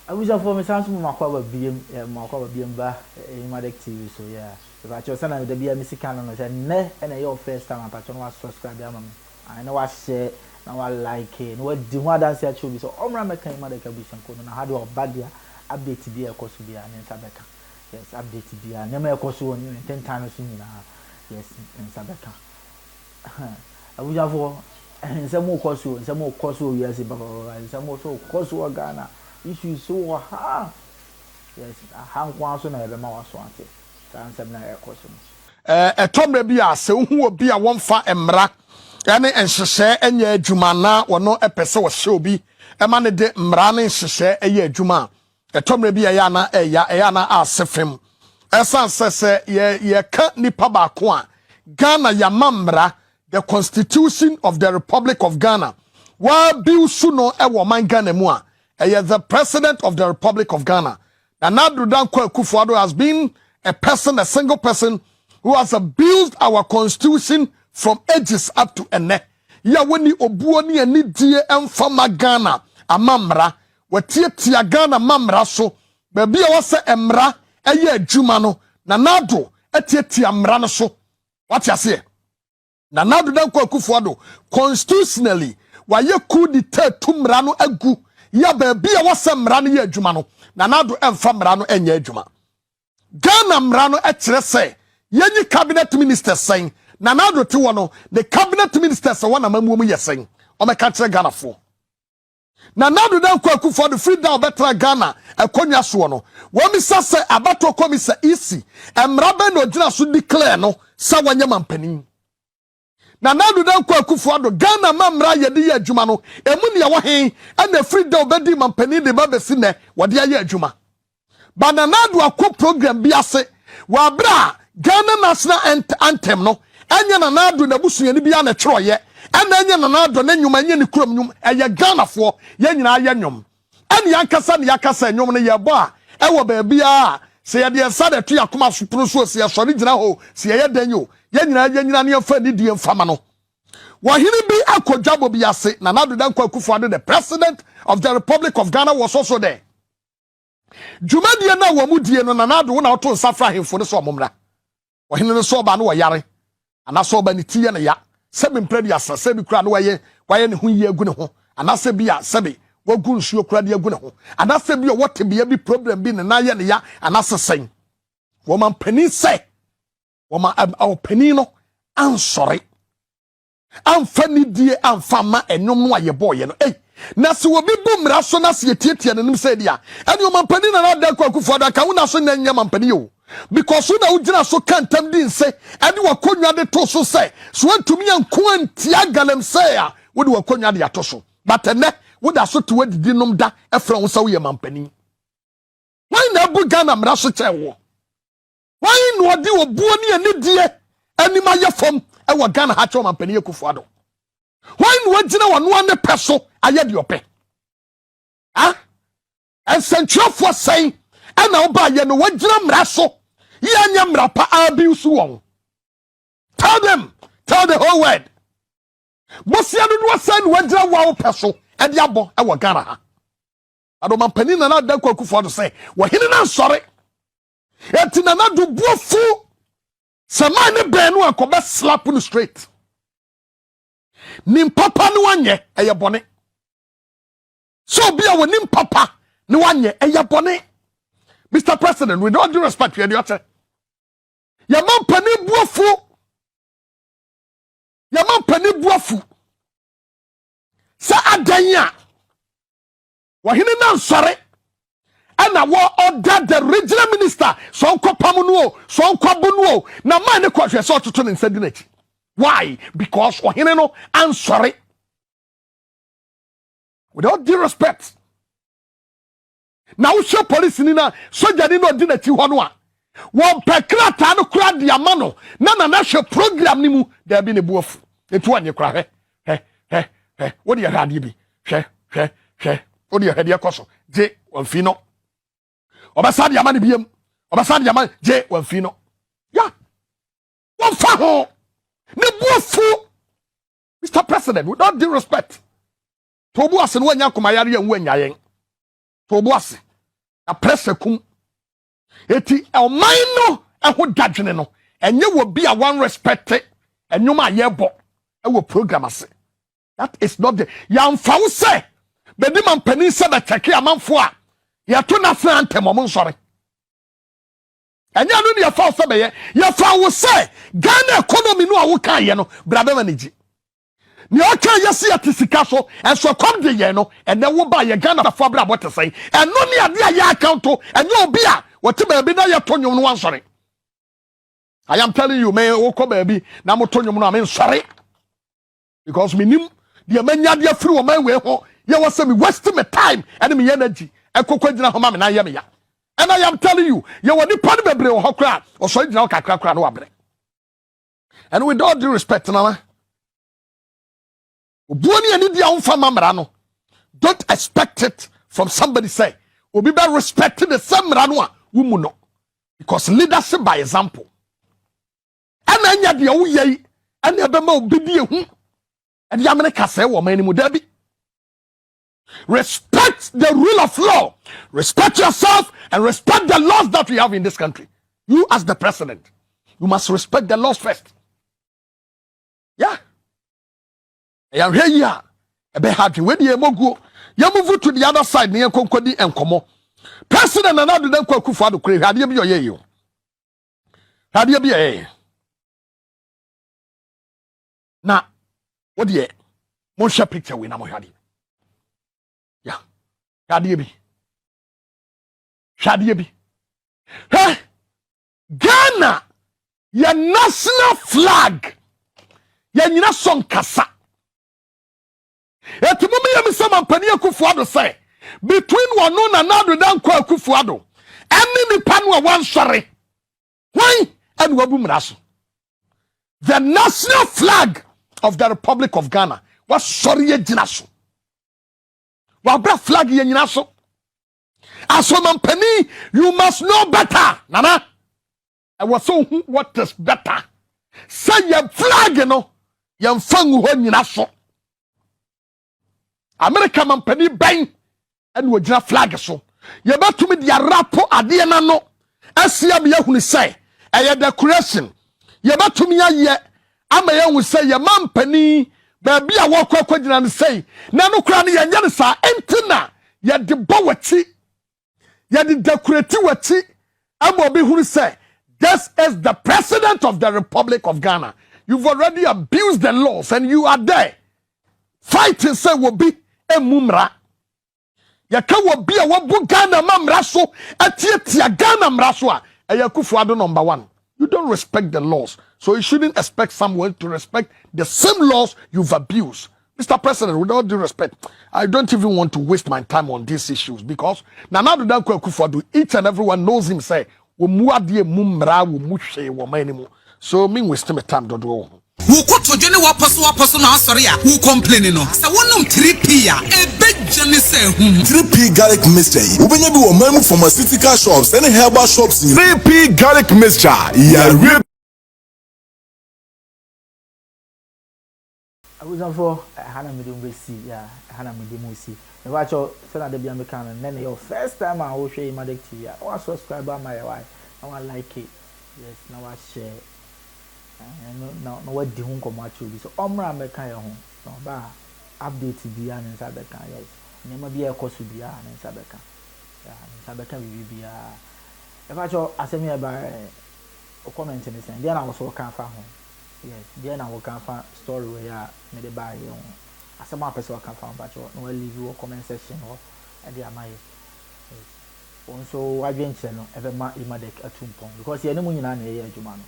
I wish for me sounds more cover BM ba Emadek TV so yeah. If I chose sana the be music canon say ne and your first time I patch on subscribe am. I know what share now I like it. No di ho dance ya show so omra meka Emadek abusan ko na how bad dia update bi e koso bi an sabeka. Yes, update bi an na e koso won 10 times nyina. Yes, in sabeka. I wish for some more koso yes baba some more so koso Ghana. Issues so yes han kwa so na ebe ma waso ante san sem na ekoso etomre bi a se hu obi a wonfa emra ene enhyehyɛ enya adwuma na wono epese wo hye obi ema ne de mra ne nhyehyɛ eya adwuma etomre bi ya na eya na asefem esan sese ye ka nipa ba ko a Ghana ya mamra the Constitution of the Republic of Ghana wa biu su no ewo man Ghana mu a the President of the Republic of Ghana. Akufo Addo has been a single person who has abused our constitution from ages up to ene. Ya weni obuoni ani die emfama Ghana amamra watie Ghana mamra so baby a wase emra eye adwuma no Nado etie amra no so. What you say? Akufo Addo constitutionally waye coup d'etat tumra no agu ya baby a wase mra no ye adwuma no Nado emfa mra no enya adwuma Ghana mra no ekire se yenyi cabinet minister sen Nado te wo no the cabinet ministers won amamu mu yesen o meka kire Ghana fo Nado Akufo Addo free down betra Ghana akonwa so no wo mi sase abato komisa isi emra be no gina so declare no sa wanya mampanin Nado Akufo Addo Ghana mamra yede ye adwuma no emu ne wo hen na free down bedi mampanin de babesi ne wode ye adwuma ba Nado akọ program bi ase wa bra Ghana national anthem no anya Nado na busuani bi na twerɛye anya Nado na nnwuma anya ne kurom nnwum eye Ghana fo ye nyina ye nnwom ane yankasa ne yakasa nnwom no ye bɔ a ɛwɔ ba bia se ye de sa de to yakoma sopro so se ye sɔre gyina ho se ye danyo ye nyina ne fa ni die mfama no wahini bi akodwabo bi ase Nado Akufo Addo the President of the Republic of Ghana was also there Jumadi na wo mudie no Nado wo na oto nsafra hemfo ne so omomra wahini no so ba no yare ana so ba ni tie na ya sebi mpredi asa sebi kura no waye ne ho yi agu ne ho ana sebi a sebi wagu nsuo kura de agu ne ho ana sebi o wote bia bi problem bi ne na ye ne ya ana sesen wo man pani se wo man pani no ansori amfa ni die amfa ma enwom no aye boye no na se wo bi bumra so na se tietie nanim se dia ene o man pani na Nado Akufo Addo ka wo na so na nya man pani yo because na ugina so kantam din se ade wakonwa de to so se so antumi anko antia galem se a wo de wakonwa de ato so but ene wo da so to wadidi nom da efra wo sa wo ye mampani why na bu Ghana mra so che wo why no odi obuo ne ani die ani ma ye fom e wo Ghana ha che mampani Akufo Addo why no wagina wono ane peso aye de ope ensentwafo sen ana oba ye no wagina mra so yanya mra pa abuse won tell the whole world bosia do no sen wagina wa peso e de abo e wo Ghana ha Addo mampani Nado Akufo Addo say wo hene na nsore eti Nado buofu sama ne ben no akobe slap no straight nim papa no anye eye bone so bia wo nim papa no anye eye bone Mr. President, with all due respect to your man pani buafu sa adanya wahine na nsore ana wo order the regional minister so nkopam no so nkwabo no na man ne kwahwe so toto ne nsadinachi why because wahine no ansore with all due respect na wo show police ni na soja ni no di na ti ho no a won pekrata no kura dia ma no na hwe program ni mu da bi ne buofu etu anye kura he wo di ya de bi hwe wo di ya de koso je won fi no obasa dia ma ne biem obasa dia ma je won fi no ya won fa ho ne buofu Mr. President with all due respect to buase no anya komayare yan wanya yen to buase a presekum eti elman no eho dadwene no enye wo bi a one respect enyoma yebo ewo program ase. That is not the yamfa wo se bedi man panin se be cheke amanfo a ye to national anthem o nsore enya no ne yafa wo se be ye fa wo se Ghana economy no a wo kan ye no brada manage ni o kan yesi atisika so enso kom de ye no ene wo ba ye Ghana fo bra bote sei eno ne ade a ye account enye obi a wote ba bi na ye to nwom no wansore. I am telling you, man, wo ko ba bi na mo to nwom no am nsore because minim the manya dia free wo man we ho ye was me waste my time and me energy e kokwa gina ho ma me na ye me ya. And I am telling you, ye woni pan bebre wo ho kra o so gina kakra na wabre. And with all due respect na obuoni ani dia umfa mamra no, don't expect it from somebody say obi be respect the same mra no a wo mu no, because leadership by example. And anya dia wo ye and e be ma obi die hu and America say woman mu dabi. Respect the rule of law. Respect yourself and respect the laws that we have in this country. You as the president, you must respect the laws first. Yeah. I am here. A be happy when you mogu. You move to the other side near Konkodi and Komo. President and Addo Akufo Addo kure hade bi oye yo. Hade bi eh. Na what the mon share picture we na mo hade. Yeah. Hade bi. Hade bi. Hey! Ghana, your national flag. Ya nyina son kasa. Etimumi ya misema mpani Akufo Addo say between wano na Addo danko Akufo Addo eni ni panu a wansore. Why? And wabu mraso. The national flag of the Republic of Ghana was sorry ye jinaso. Wabra flag ye jinaso. Asomampani, you must know better. Nana. I was so what is better. Say your flag, you know. Yam fangu ho nyina so. America mampani bang and we jina flag so. Ye betumi dia rapo ade na no. Asia me yahunu say eye decoration. Ye betumi aye ama yahunu say ye mampani ba bia wo kwakwa jina ne say na no kra ne ye nya ne sa entina ye de bowati ye de decorate wati ama obi hunu say this is the president of the Republic of Ghana. You've already abused the laws and you are there. Fighting say will be a mumra. Yaka will be a wabu Ghana mamraso atiatia Ghana mraswa. Akufo Addo number one. You don't respect the laws. So you shouldn't expect someone to respect the same laws you've abused. Mr. President, with all due respect, I don't even want to waste my time on these issues because Nana Akufo Addo, each and everyone knows him say, Muadie mumra wumushe womanimo. So me waste my time dodo. Who could to join what person now sorry who complaining no. So one 3P a big journey say 3P garlic mixture. When you be a man pharmaceutical shops and herbal shops 3P garlic mixture. Yeah, I was for Hannah medium we see, yeah, Hannah medium we see. And watch out, send the Biamican and then your first time I will show you Emadek TV. I want to subscribe by my wife. I want like it. Yes, now I share. No what the home come out you. So Omra make kind of home. No ba update be an inside the can. Yes. Never be a course to be an inside the can. Yeah, inside the can we be a. If I show I send me about a comment in this and then I was working for home. Yes, then I will come find story where I made a buy you. As some person will come find but no leave you a comment section or and they are my also I venture no ever ma Emadek at Tumpong because you know when you're here Jumano.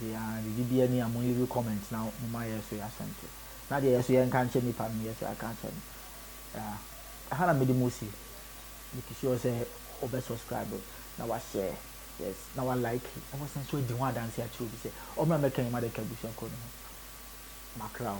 They are the BBN among you comments now my so I sent it. Now the so you can't change me pan yes I can't change. I had a medimusi because you say over subscriber now I share. Yes, now I like it. I wasn't sure the one dance here too. Say, oh, my making Emadek Bush and Macrow.